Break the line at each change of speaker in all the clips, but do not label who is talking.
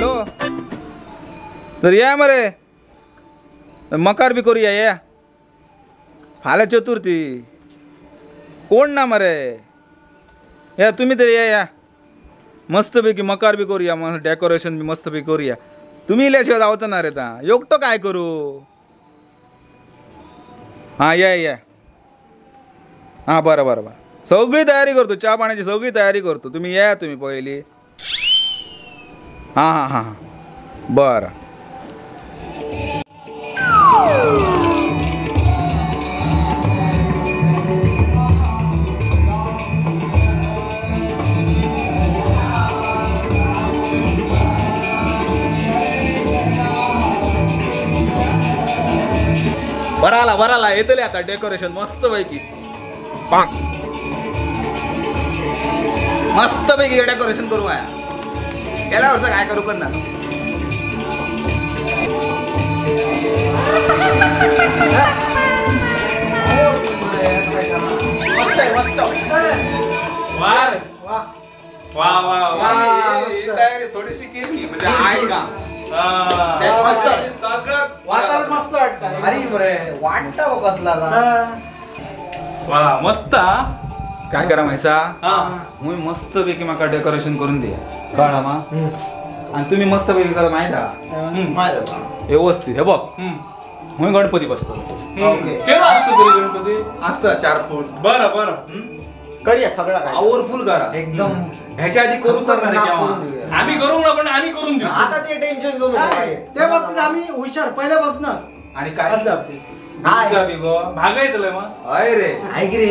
Hello तर या मरे मकार बी करूया या फाल्या चतुर्थी कोण ना मरे या तुम्ही तरी या मस्तपैकी मकार बी करूया मग डेकोरेशन बी मस्तपैकी करूया तुम्ही इल्याशिवाय जावचं ना रे ता एकटो काय करू हां या हां बरं बरं बरं सगळी तयारी करतो चहा पाण्याची सगळी तयारी करतो तुम्ही या तुम्ही पहिली हां हां हां हां बरं बराला येतले आता डेकोरेशन मस्त पैकी मस्त पैकी डेकोरेशन करू आया गेल्या वर्ष काय करू पण ना थोडीशी केली म्हणजे आहे का
वातावरण मस्त वाटतं अरे बरे वाटतं बघतला
वा मस्त
काय करा माहिसा मी मस्त पैकी माका डेकोरेशन करून दे कळा मा आणि तुम्ही मस्त पैकी करा माहिती व्यवस्थित हे बघ मी गणपती बसतो
गणपती
असतं 4 फूट
बरं बरं
करूया सगळं
आवरफुल करा
एकदम
ह्याच्या आधी करू करणार
आम्ही करू ना पण आम्ही करून देऊ
आता ते टेन्शन घेऊ नको
त्या बाबतीत आम्ही हुशार पहिल्यापासून
आणि काय
भागायचं मग
अय रे
ऐक रे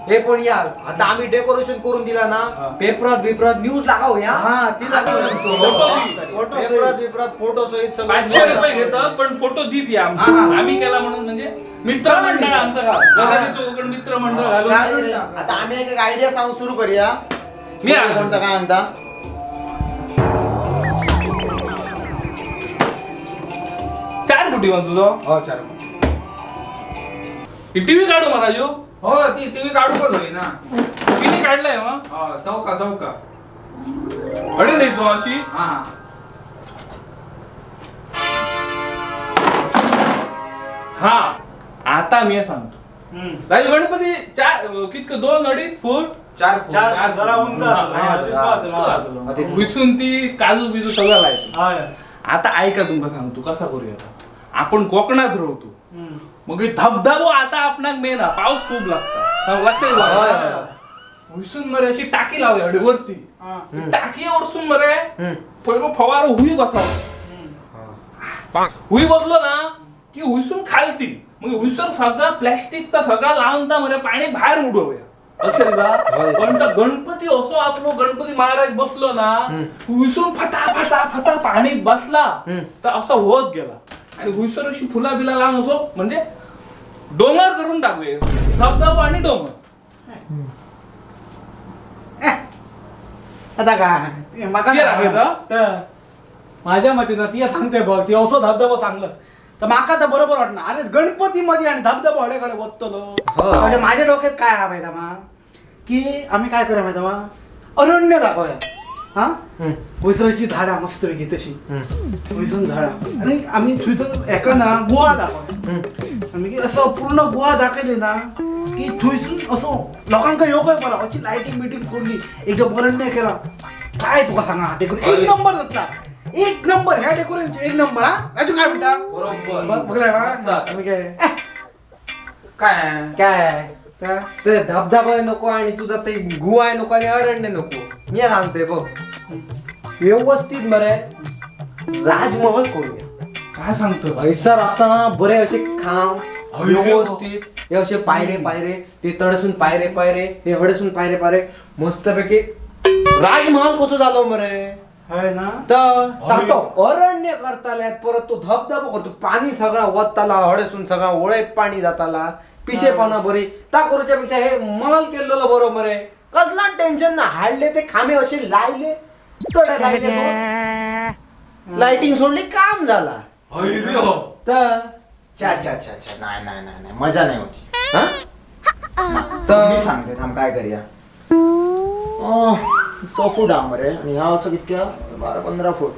हे पण यार आता आम्ही डेकोरेशन करून दिला ना पेपरात न्यूज लागाव या पेपरात फोटो सहित
500 रुपये घेतात पण फोटो देत या आम्ही केला म्हणून म्हणजे मित्र मंडळ आमचं गाव गणपती चौकड मित्र मंडळ घालून
आता आम्ही एक आयडिया सांगू सुरू करूया
मी
कोणता काय म्हणता
चार फुटी म्हणतो तुझं
हो 4 फूट
टीव्ही काढू महाराजू
हो ती टीव्ही काढू पण होई ना
टीव्ही काढलाय मग
चौका
अडे नाही तू अशी हा आता मी सांगतो राजू गणपती 2-2.5 फूट
4 फूट
जरा उंच
विसून ती काजू बिजू सगळं लायचं आता ऐका तुमका सांगतो कसा करूया आपण कोकणात राहतो मग धबधबो आता आपणाक मेना पाऊस खूप लागता लक्षात हुईसून मरे अशी टाकी लावूया वरती टाकी वरसून मरे पहिलं फवार हुई बसाव हुई बसलो ना की हुईसून खालती मग हुईसून सगळा प्लॅस्टिकचा सगळा लावून मरे पाणी बाहेर उडवूया लक्षात पण गणपती असो आपलो गणपती महाराज बसलो ना हुईसून फटा फटा फटा पाणी बसला तर असा होत गेला आणि हुईसून अशी फुला बिला लावून असो म्हणजे डोंगर करून टाकूया धबधबा आणि डोंगर
आता काय माझ्या मते ना ती सांगते बघ ती असं धबधबा सांगलं तर माका तर बरोबर वाटणार अरे गणपती मध्ये आणि धबधबा हडेकडे वतलो म्हणजे माझ्या डोक्यात काय हा माहिती मा की आम्ही काय करूया माहिती मा अरण्य दाखवूया हा वैसरची झाडा मस्त पैकी तशी वैसून झाडा आणि आम्ही थंयसून एका ना गुहा दाखवूया आणि असं पूर्ण गुहा दाखवली ना की थंयसून असं लोकांका योगय बरा अशी लायटिंग बिटिंग सोडली एकदम अरण्य केला काय तुका सांगा डेकोरेशन 1 नंबर जातला 1 नंबर ह्या डेकोरेशन 1 नंबर हा राजू काय बेटा
बरोबर
बघलाय आम्ही काय
काय ते धबधबा नको आणि तुझा ते गुहा नको आणि अरण्य नको मी सांगते बघ व्यवस्थित बरे राजमहल करूया
काय सांगतो
ऐसर असताना बरे असे खांब व्यवस्थित हे असे पायरे ते तडसून पायरे हे हडसून पायरे मस्तपैकी राजमहल कसं झालं मरे
ना
तर अरण्य करताल्यात परत तो धबधबा करतो पाणी सगळा वताला हडसून सगळा ओळेत पाणी जाताला पिशेपणा बरी ता करूच्या पेक्षा हे महल केलेलं बरोबर आहे कसला टेन्शन ना हाडले ते खांबे असे लायले कडे लायले लाइटिंग सोडली काम झाला तर
नाही मजा नाही होती मी सांगते थांब काय करूया 6 फूट आंबर आहे आणि हा असं कितक्या 12-15 फूट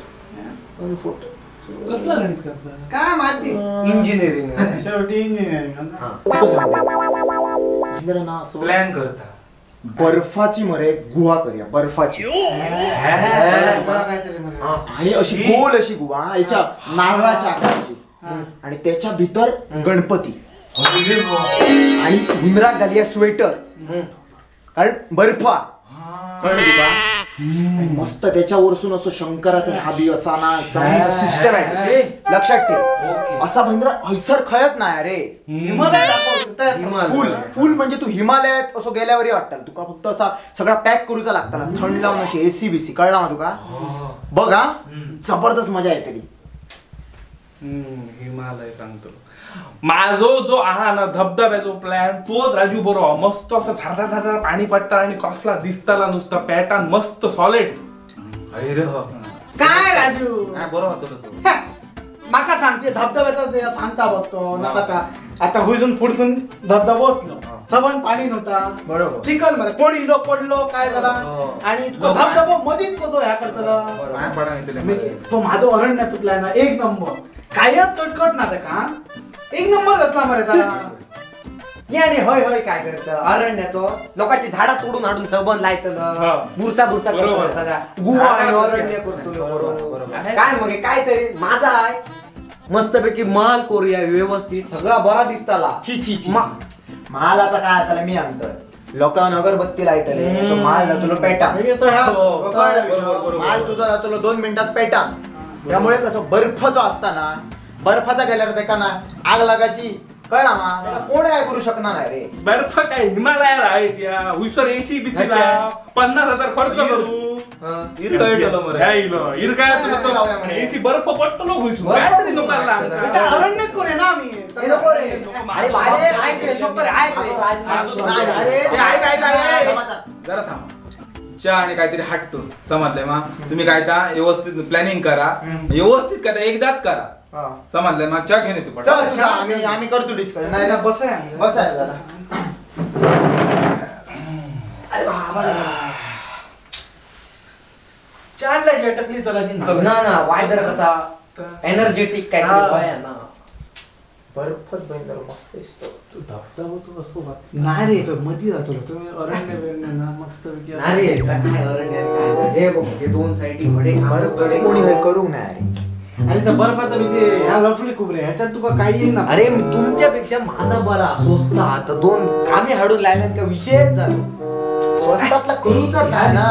कसला गणित करता
काय माहिती
इंजिनिअरिंग
शेवटी इंजिनिअरिंग
प्लॅन करता बर्फाची मरे गुहा करूया बर्फाची आणि अशी गोल अशी गुहा याच्या नारळाच्या आकाराची आणि त्याच्या भीतर गणपती आणि उंदराक घालूया स्वेटर कारण बर्फ कळलं तुका आणि मस्त त्याच्यावरसून असं शंकराचा हाबी असा ना सिस्टम आहे लक्षात ठेव असा महिंद्र हैसर खयत नाही रे
हिमालय दाखव
फुल फुल म्हणजे तू हिमालयात असं गेल्यावरही वाटतं तुका फक्त असा सगळा पॅक करूचा लागताना थंड लावून अशी एसी बीसी कळला ना तुका बघ हा जबरदस्त मजा येते
हिमालय सांगतो माझो जो आहा ना धबधब्याचो प्लॅन तोच राजू बरो मस्त असं झाडा झाडा पाणी पडता आणि कसला दिसताला नुसता पॅटर्न मस्त सॉलिड
काय राजू
बरोबर होतं
हा, माका सांगते धबधब्याचा ते सांगता बघतो नका आता हुजून पुढसून धबधबा होतलो सबन पाणी नव्हता
बरोबर.
चिखल मध्ये पडिलो पडलो काय झाला आणि तो धबधबा मधीच कसो ह्या करतला तो माझो अरण्यात तुटलाय ना एक नंबर कायच कटकट ना का एक नंबर जातला मरे त्याला
आणि हय हय काय करतं अरण्यातो लोकांची झाडा तोडून हाडून चबन लायतलं बुरसा बुरसा
बरोबर.
करतो सगळा गुहा आणि अरण्य करतो काय मग काय तरी माझा आहे मस्तपैकी महल करूया व्यवस्थित सगळा बरा दिसताला
माल आता काय आता मी आणतोय लोकांना अगरबत्ती लायतले तो माल जातलो पेटा माल तुझा जातलो 2 मिनिटात पेटा त्यामुळे कसं बर्फ जो असता ना बर्फाचा गेल्यावर त्याका ना आग लागायची कळला मा त्याला कोण काय करू शकणार नाही रे
बर्फ काय हिमालयाला आहेत या हुईसर एसी बिसीला 50,000 खर्च करू एसी बर्फ पडतो ना हुईसर काय तरी लोकांना
अरण्य करूया ना आम्ही
जरा थांबा चहा आणि काहीतरी हटतो समजलंय मा तुम्ही काय ता व्यवस्थित प्लॅनिंग करा व्यवस्थित करा एकदाच करा समजलंय मग चहा घेऊन येतो
चला तुझा आम्ही करतो डिस्कशन नाही ना बसाय जरा
अरे बाबा चालला भेटकली चला ती
ना ना वायदर कसा एनर्जेटिक काय ना
बर्फच बंदर मस्त दिसतो
तू धबधबा तू कसं
नाही रे तो मधी जातो तो अरण्य बिरण्य ना मस्त
नाही रे काय अरण्य काय हे बघ हे दोन साइडी घडे
कोणी हे करू नाही रे
आणि त्या बर्फाचा म्हणजे ह्या लफडी खूप रे ह्याच्यात तुका काही येईल ना
अरे तुमच्यापेक्षा माझा बरा स्वस्त आता 2 कामे हाडून लागल्यात का विषयच झालो
स्वस्तातला करूचा नाही ना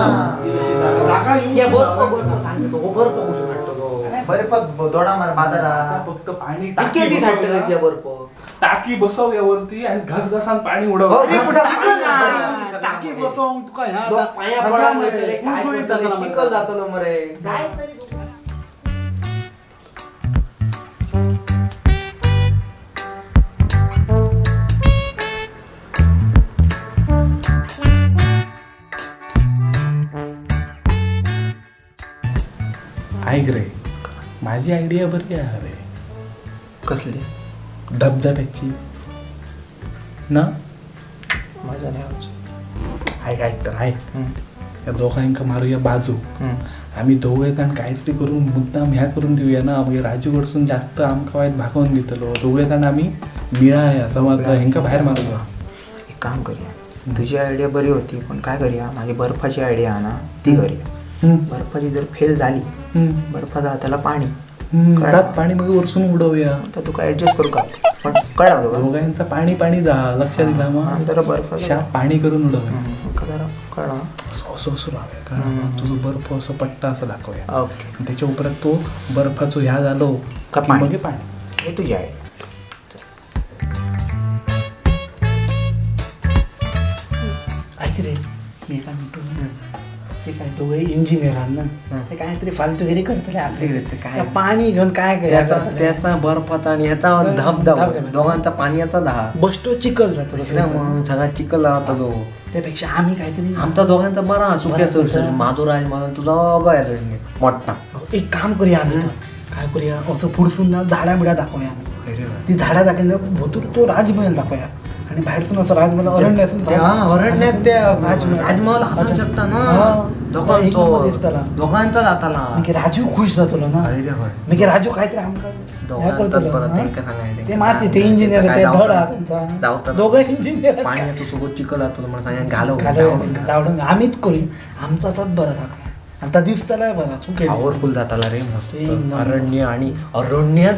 जागा येऊन
हे बर्फ सांगतो हो बर्फ कुठून वाटतो तो
बर्फ दोडा मार बाजारात
फक्त पाणी
किती साठतं रे त्या बर्फ
टाकी बसव यावरती आणि घसघसान पाणी उडव
अरे कुठं
चिखल ना.
चिखल
टाकी बसवून तुका ह्या
दो पाया पडा मध्ये काय
सुळसुळीत
करतो
जाताना
चिखल जातो ना मरे काय तरी
ऐक रे माझी आयडिया बरी आहे रे
कसली
धबधब्याची ना
मजा नाही
ऐक तर ऐक या दोघांका मारूया बाजू आम्ही दोघे जण काहीतरी करून मुद्दाम ह्या करून देऊया ना म्हणजे राजू कडसून जास्त आमका वाईट भागवून घेतलो दोघे जण आम्ही मिळाया समज हेंका बाहेर मारूया
एक काम करूया तुझी आयडिया बरी होती पण काय करूया माझी बर्फाची आयडिया आहे ना ती करूया बर्फाची जर फेल झाली बर्फाचा हाताला पाणी
त्यात पाणी मग वरसून उडवूया
तर तू काय ऍडजस्ट करू का पण कळलं
दोघांचा पाणी पाणी जा लक्षात दिला मग
जरा बर्फ
पाणी करून उडवूया
जरा कळलं
असं असं राहूया कारण तुझं बर्फ असं पट्टा असं दाखवूया
ओके
त्याच्या उपरात तो बर्फाचो ह्या झालो
का
की
पाणी?
मग हे पाणी
हे तुझी आयडिया
ऐक रे मी काय म्हणतो ते काय दोघे इंजिनियर ना ते काहीतरी फालतू घरी करतले आपल्याकडे
काय?
पाणी घेऊन काय करायचं
त्याचा बर्फाचा आणि ह्याचा धबधबा दोघांचा पाण्याचा दहा
बसतो चिखल जातो
म्हणून सगळा चिखल लावतो तो
त्यापेक्षा आम्ही काहीतरी
आमचा दोघांचा बरा सुक्या माझो राज मला तुझा अभयारण्य मोठा
एक काम करूया आम्ही तर. काय करूया असं पुढसून ना झाडा बिडा दाखवूया ती झाडा दाखवल्या भोतूर तो राजमहल दाखवूया आणि बाहेरसून असं राजमहल अरण्य असून
अरण्यात त्या
राजमहल.
राजमहल असू शकता ना
हा. एक नंबर दिसताला.
दोघांचा जाताला
मी राजू खुश जातलो ना
अरे रे होय.
मी राजू काहीतरी आमका
दोघांचाच
हे करतलो
परत
ना.
त्यांका सांगायले.
ते माती ते इंजिनियर
काय
ते धड
धावतात.
हा त्यांचा
धावतात.
दोघं इंजिनियर
पाणी तू सोबत चिखल जातो म्हणून सांगा घालव
गावडून आम्हीच करू आमचा तर बरं दाखवा आता दिसताला बरं चुके
पॉवरफुल जाताला रे मस्त
एक नंबर.
अरण्य आणि अरण्यात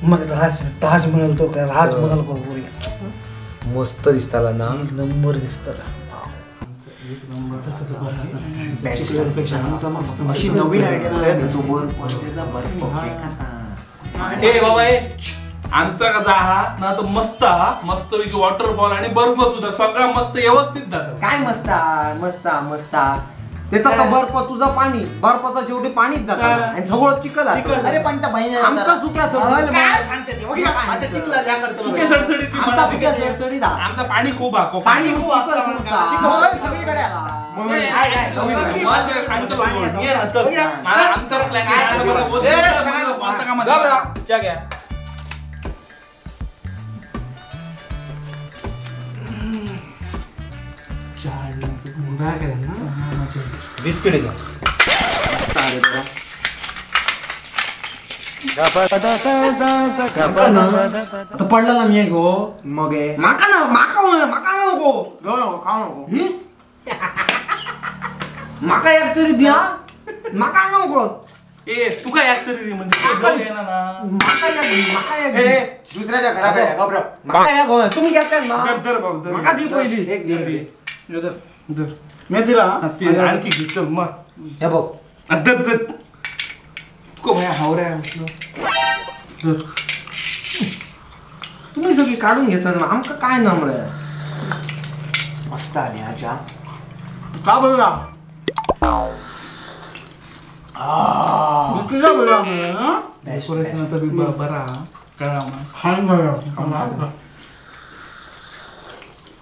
मग ताजमहल तो काय राजमहल करूया
मस्त दिसताला ना
एक नंबर दिसताला
अशी नवीन आयडिया
ए बाबा ए आमचा कसा हा ना तो मस्त हा मस्त पैकी वॉटरफॉल आणि बर्फ सुद्धा सगळा मस्त व्यवस्थित जातो
काय मस्त मस्त मस्त त्याचा तर बर्फ तुझं पाणी बर्फाचं शेवटी पाणीच जातं आणि सगळं चिखल
अरे पण त्या बहिणी
आमचा सुक्या सडसडीत.
सुके सडसडीत ती
आमचा
म्हणा
सुक्या
तिकडे.
सडसडीत हा.
आमचं पाणी खूप हा
पाणी खूप असतं तुमचा.
सगळीकडे असतं.
ए, मला ते सांगतो बाबा, ये ना, चल. मला आमचा प्लॅन आहे बरं, बोल. बोलता का मला?
घाबरा, चहा घ्या. बिस्किट घ्या.
आता पडला ना मी गो
मग आहे.
माका नको
खाऊ नको.
ही? माका एक तरी द्या माका नको
ए तू काय ऍक्टर म्हणजे ते गल आहे ना
ए, दुसऱ्याच्या घराकडे आहे, घाबरा.
तुम्ही घेताय ना
धर, धर बाबा, धर.
माका दी पहिली
एक धर, धर. धर.
मी दिला
हा, ते आणखी घे, चल, मग.
हे बघ
हा, धर, धर. तुका भया हावऱ्या आहे म्हटलं. धर.
तुम्ही सगळी काढून घेता ना आमका काय नाम रे
मस्त आली हा चहा.
का बघा
डेकोरेशन आता बी बरा कळा मग.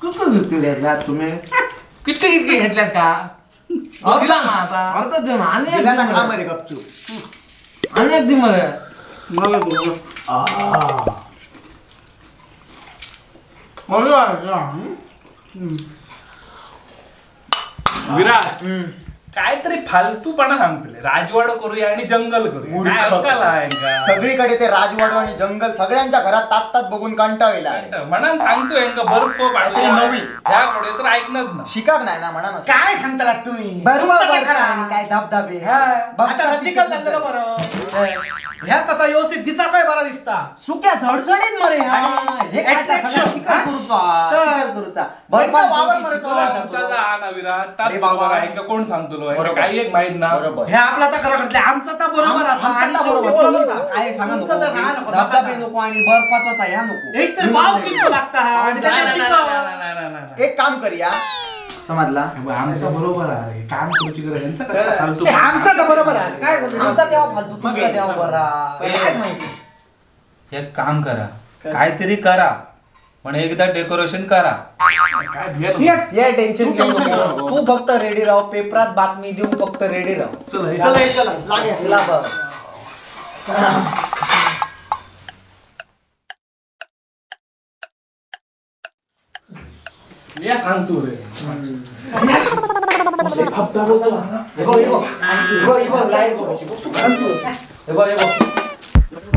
कुठं घेतली घेतला तुम्ही
किती किती घेतल्यात का दिला ना आता
अर्धा दे ना आणि
दिला ना खा मरे गपचूप.
आणि एक दे मरे
मला
विराट काहीतरी फालतूपणा सांगतले राजवाड करूया आणि जंगल करूया
मूर्ख.
काय अक्कल आहे का?
सगळीकडे ते राजवाडा आणि जंगल सगळ्यांच्या घरात तात बघून कंटाळला आहे.
म्हणून सांगतो यांका बर्फ
काहीतरी नवीन.
त्याकडे तर ऐकणार ना
शिकाक नाही ना म्हणा ना.
काय सांगताला तुम्ही
बरोबर
तुमचं काय
आणि काय धबधबे
आता लॉजिकल झालेलं बरं ह्या कसा व्यवस्थित दिसा काय बरा दिसता
सुक्या झडझडीत मरे हा. हे काय आता
attraction.
सगळं चिखल करूचा,
तर-
चिखल करूचा.
बरं,
बर्फात
वावर
शेवटी
मरे
चिखल
तो.
जातो.
आमचा जा ना विराट ताच
अरे बाबा.
बरोबर आहे यांका कोण सांगतो
बरोबर.
काही एक माहित ना
बरोबर.
हे आपला तर खरं म्हटलं आमचा तर बरोबर असा. आणि
आमचा
शेवटी
बरोबर.
बरोबर
तुम्ही
का?
काय सांगा नको.
तुमचं तर सांगा नको.
धबधबे नको आणि बर्फाचा तर ह्या नको.
एक तर पाव किलो लागता हा. आणि
नाही,
त्याच्यात
नाही,
चिखल.
नाही, नाही, नाही, नाही, नाही.
एक काम करूया समजला.
आमचा बरोबर आहे काम करूची गरज यांचा कसला फालतू
हे आमचं तर बरोबर आहे काय करू?
आमचा तेव्हा फालतू तुमचा तेव्हा बरा काय माहिती
एक काम करा काहीतरी करा पण एकदा डेकोरेशन करा.
काय भियायला
या टेन्शन घेऊ नको. तू फक्त रेडी राह पेपरात बातमी देऊ फक्त रेडी राह
चल हे.
चला लागेल.
तुला बघ
मी सांगतो रे
हे बघ हे बघ लाईट बघ कशी बघ हे बघ हे बघ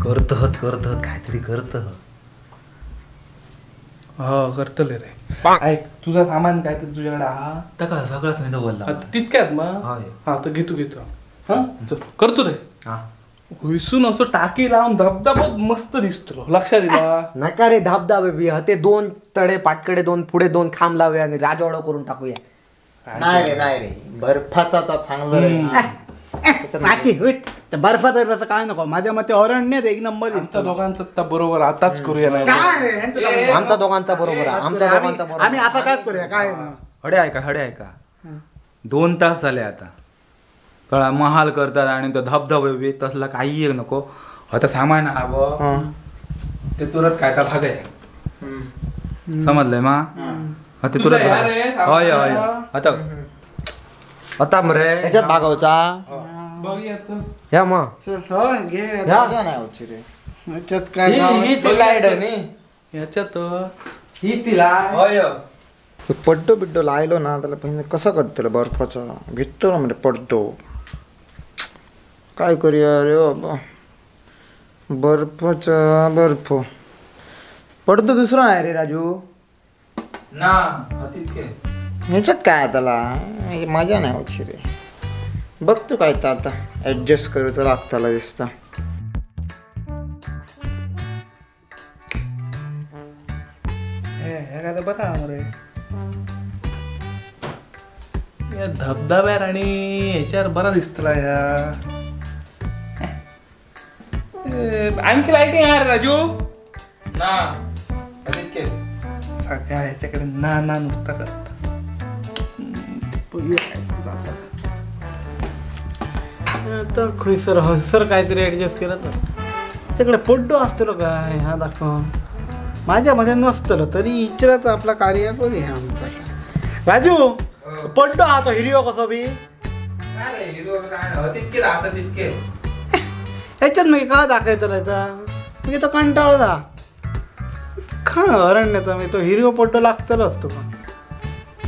करतहत काहीतरी करत.
हो करतले रे ऐक तुझा सामान काय तर तुझ्याकडे हा
का सगळंच नाही बोलला.
आता तितक्यात मग
होय.
हा तर घेतो हा चल, करतो रे
हा.
हुईसून असं टाकी लावून धबधबा मस्त दिसतो लक्षात दिला
नका रे धबधबे बी ते दोन तडे पाटकडे दोन पुढे दोन खांब लावूया आणि राजवाडा करून टाकूया
नाही रे बर्फाचा तर चांगलं रे.
बाकी हुईट. त्या बर्फाचं काय नको माझ्या मते अरण्यात एक नंबर
आमच्या दोघांचं तर बरोबर आताच करूया नाही
काय ह्यांचं तर-
आमचा दोघांचा बरोबर आहे आमचा दोघांचा
आम्ही
बरोबर
असा काय करूया काय
हडे ऐका 2 तास झाले आता कळा महाल करतात आणि तो धबधबे बी तसला काही एक नको. आता सामान हवं ते तुरंत काय तर भागाय समजलंय मा हा, ते तुरंत
तुझं यार
भागाय.
आहे, सामान
होय
आहे.
आता
आता मरे
ह्याच्यात भागवचा.
बघ याचं
ह्या मग
चल, हो, घे
या.
जागा नाही होची रे.
ह्याच्यात काय
ही
गावात-
ही ती लाईट आहे नी
ह्याच्यात
ही तिला
होय
पड्डो बिड्डो लायलो ना त्याला पहिले कसा करतलो बर्फाचा घेतो ना म्हणजे पडतो काय करूया रे बाबा बर्फाचा बर्फ पडतो दुसरा आहे रे राजू
ना तितके
ह्याच्यात काय त्याला मजा नाही होती रे बघ तू काय तर आता ऍडजस्ट करू तर लागताला दिसता
बघा रे या धबधब्यार आणि ह्याच्यावर बरा दिसतला या आणखी लाईटिंग आहे रे राजू
ना तितके
सगळ्या ह्याच्याकडे ना ना नुसता करता
तर खैसर हसर काहीतरी ऍडजस्ट केलं तर त्याच्याकडे पड्डो असतो काय हा दाखव माझ्या मध्ये नसतलो तरी इचरात आपला कार्य करूया आमचा राजू पड्डो हा तो हिरवा कसो बी
काय रे हिरो काय तितकेच असं तितके
याच्यात मग का दाखवायचं म्हणजे तो कंटाळला खा अरण्याचा मी तो हिरवा पड्डो लागतलो असतो का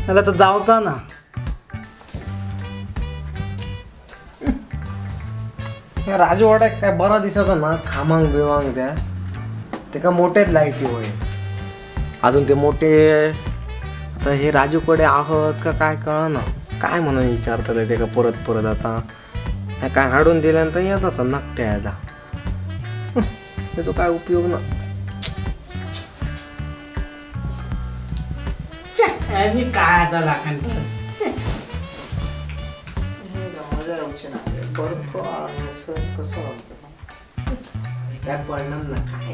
त्याला तर जावता ना
राजू वाटाक काय बरा दिसत ना खामांग बिवांग त्या ते का मोठेच लाईटी होय अजून ते मोठे आता हे राजूकडे आहोत का काय कळ ना काय म्हणून विचारतात ते का परत परत आता काय हाडून दिल्यानंतर येत असं नाकटे यायचा त्याचा काय उपयोग ना
आणि काय आता लाखांत
बर्फ कसं
काय पडणार ना काय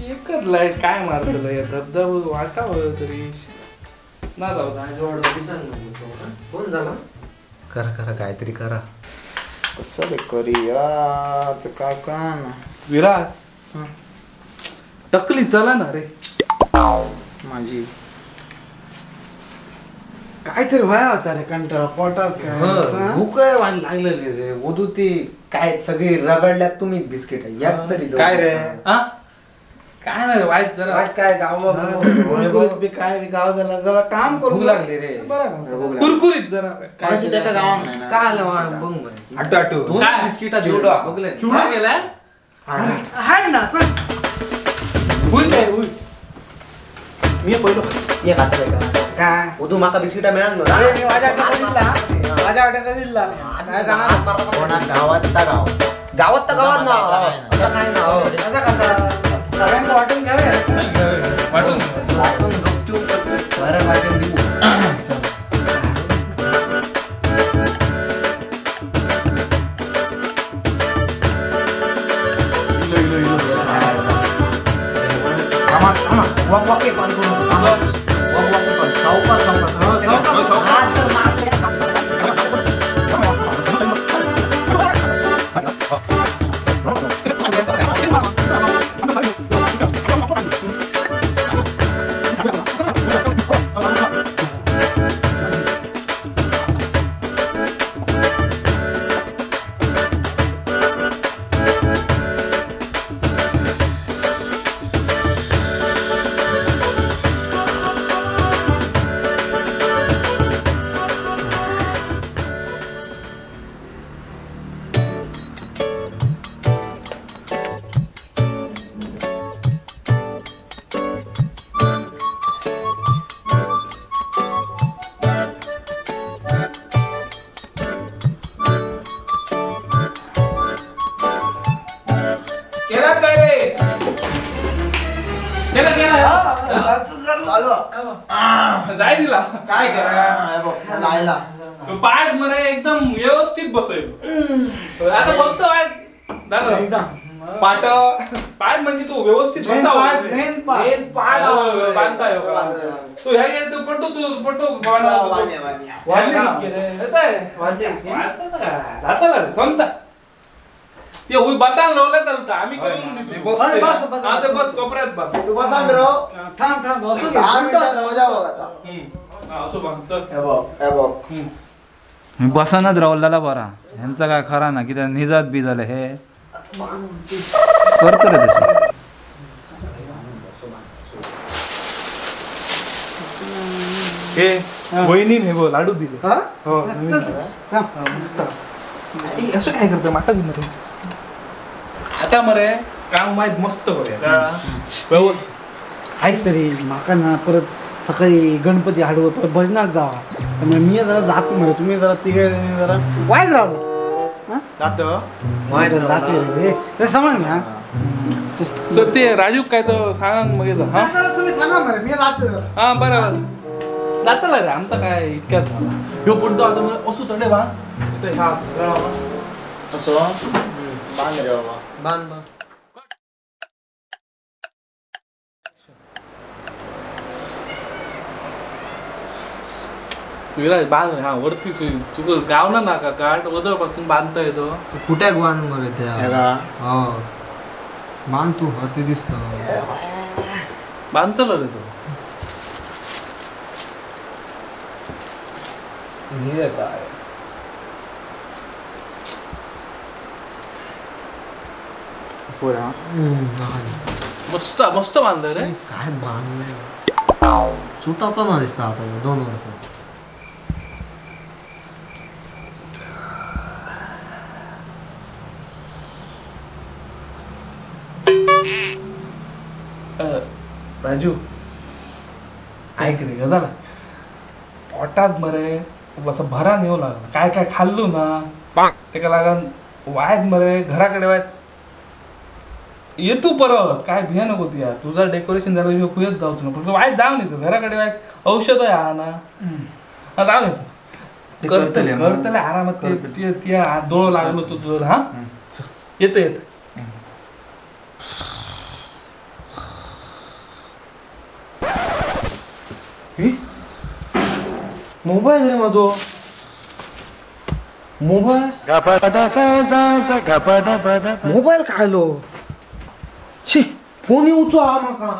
एकच लाईट काय मारतलं या धबधब वाटावं तरी ना जाऊ
फोन झाला करा करा काहीतरी करा
कसं बे करूया तर काय का ना
विराज टकली चला ना रे
माझी
काहीतरी व्हाया होता रे कंटाळा पोटात काय
भूक लागलेली रे वधू ती काय सगळी रगडल्यात तुम्ही बिस्किट यात तरी दोन.
काय रे?
हा काय ना रे वाईट जरा
आज काय गावात
बी काय बी गाव झाला जरा काम करू
भूक लागली रे.
बरं
कुरकुरीत जरा
काय त्याचा गाव नाही ना
काय आलं मग बघ म्हणे.
आटू आटू
दोन
काय?
बिस्किटा
चिवडा.
बघले
चुडा गेलाय
हाड ना चल.
होईल काय होईल मी पहिलो
एक हातात आहे का
काय
वधू माका बिस्किटा मिळाल
अरे, मी माझ्या वाट्याचा दिला माझ्या वाट्याचा दिला काय जाणार
गावात तर गावात तर गावात ना आता काय ना हो.
कसा कसा सगळ्यांना वाटून घ्यावे
वाटून
आपण गपचूप बरं भाषण देऊ. थांबा, थांबा. वॉक वॉक एक पान करू नको. थांबा. वॉक वॉक एक पान. सावकाश, सावकाश. हात तर मार.
केलात काय रे
केला केला
चालू
जाय दिला
काय करा
लायला
पाठ मरे एकदम व्यवस्थित बसवलो आता फक्त दादा
एकदम
पाट
पाठ म्हणजे तो व्यवस्थित
मेन
बसावा
पार्ट
रे.
मेन पार्ट
मेन पाड
बांधताय तो ह्या गेला तो पटो
वाजले इतके रे. वाजले इतके.
जाता रे थांबता ते होई बसायला लावलं चालतं आम्ही करून देतो.
बस, बस, बस.
हा, ते बस कोपऱ्यात बस
तू बसा रो
थांब थांब असू दे.
10 मिनिटात मजा बघ आता
हा, असो बघ चल
हे बघ
हम्म.
मी बसनच रावलेला बरा ह्यांचा काय खरा ना कित्याक निजात बी झालं हे करतो रे तशी
हे वहिनी हे गो लाडू दिले
हा?
हो
थांब.
असं काय करतं माका दिलं तू आता मरे काम माहीत मस्त करूया का व्यवस्थित
ऐक तरी माका ना परत सकाळी गणपती हाडवं परत भजनाक जावा त्यामुळे मी जरा जातो म्हणजे तुम्ही जरा तिघे जरा वायच राहलो
माहित
जाते रे ते समज ना
तर ते राजू काय तर सांगा मग येतं हा
तुम्ही सांगा मला मी जातो जरा.
हा बरं जातला रे आमचा काय इतक्यात झाला ह्यो पडतो आता मला असू थोडे बा ते हा गळावा.
असं बांध रे बाबा
बांध बांध
तुला बांध हा वरती तू गावना नाका काढ वदळ पासून बांधता येतो
कुठ्याक बांध मरे त्या
हे का?
हो बांध तू अति दिसत
बांधतलं रे तो
पुरा
मस्त मस्त बांधलं रे
काय बांधलंय सुटाचा ना दिसता आता 2 वर्ष
राजू ऐक रे गजाला पोटात मरे असं भरा नेऊ लागला काय काय खाल्लो ना त्याला लागन वायद मरे घराकडे वायद येतो परत काय भिया नको ती यार तुझा डेकोरेशन झालं मी खुयत जाऊच ना पण वायद जाऊन येतो घराकडे वायद औषध आहे ना हा, जाऊन येतो
ते करतले मग.
करतले आरामात ते डोळं लागलो तुझं हा येतं येतं
मोबाईल रे माझो मोबाईल खायलो शी फोन येऊचो हा माका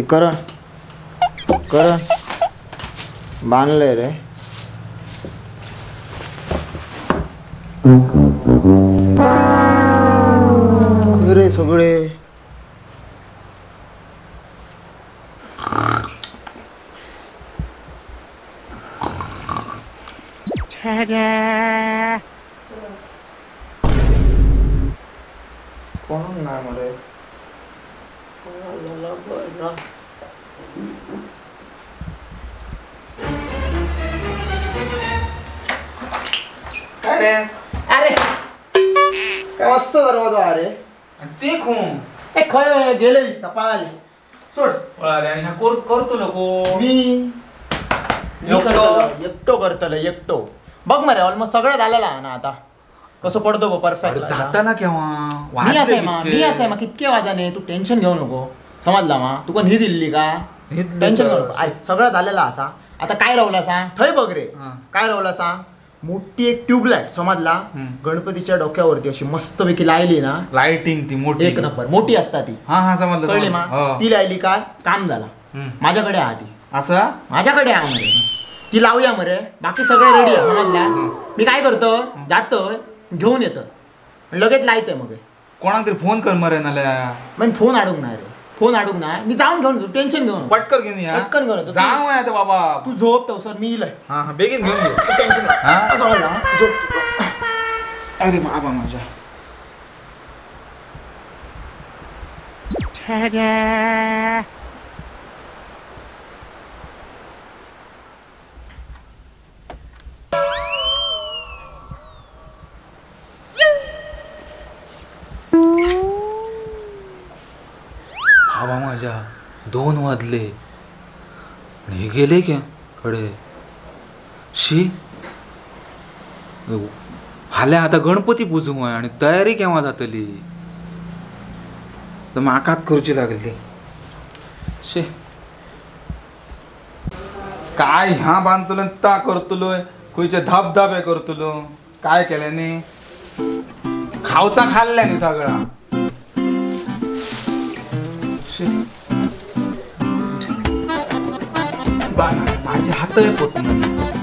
करण करण बांधलंय रे खरे सगळे कोण नाही मरे
काय रे
अरे काय मस्त दरवाजा अरे
ते खूम
ए खय गेले दिसता पळाले सोड
पळाले आणि हा करतो नको
मी एकटो करतलो एकटो बघ मरे ऑलमोस्ट सगळं झालेला ना आता कसं पडतो गो परफेक्ट
जाताना केव्हा
मी असं आहे मा कितके वाजाने तू टेन्शन घेऊ नको समजला मा तुका न्ही दिल्ली का
न्ही दिल्ली
टेन्शन
तर.
घेऊ नको ऐक सगळं झालेला असा आता काय रावला सांग थंय बघ रे
हा.
काय रावला सांग मोठी एक ट्यूबलाईट समजला गणपतीच्या डोक्यावरती अशी मस्तपैकी लायली ना
लाइटिंग ती मोठी
एक नंबर मोठी असता ती
हा हा समजलं
कळली मा
समजलं. हो.
ती लायली काय काम झाला
हम्म.
माझ्याकडे आहे ती
असा
माझ्याकडे आहे मरे ती लावूया मरे बाकी सगळे रेडी आहे समजला मी काय करतो जातोय घेऊन येतो लगेच लायतोय मग
कोणाक तरी फोन कर मरे नाल्या
मग फोन अडूक नाही रे फोन अडूक नाही मी जाऊन घेऊन येतो टेन्शन घेऊन
पटकर घेऊन या
पटकन घेऊन येतो
जाऊ आहे आता बाबा
तू झोप तो सर मी इलय
हा हा बेगीन घेऊन घे
टेन्शन
हा?
झोप
अरे बाबा माझ्या बाबा माझ्या 2 वाजले आणि हे गेले क्या कडे शी फाल्यां आता गणपती पुजूंक आहे आणि तयारी केव्हा जातली तर म्हाकाच करची लागली शे काय ह्या बांधतलो ता करतलो खंयचे धबधबे करतलो काय केल्याने खावचा खाल्ल्याने सगळा माझे हात पोट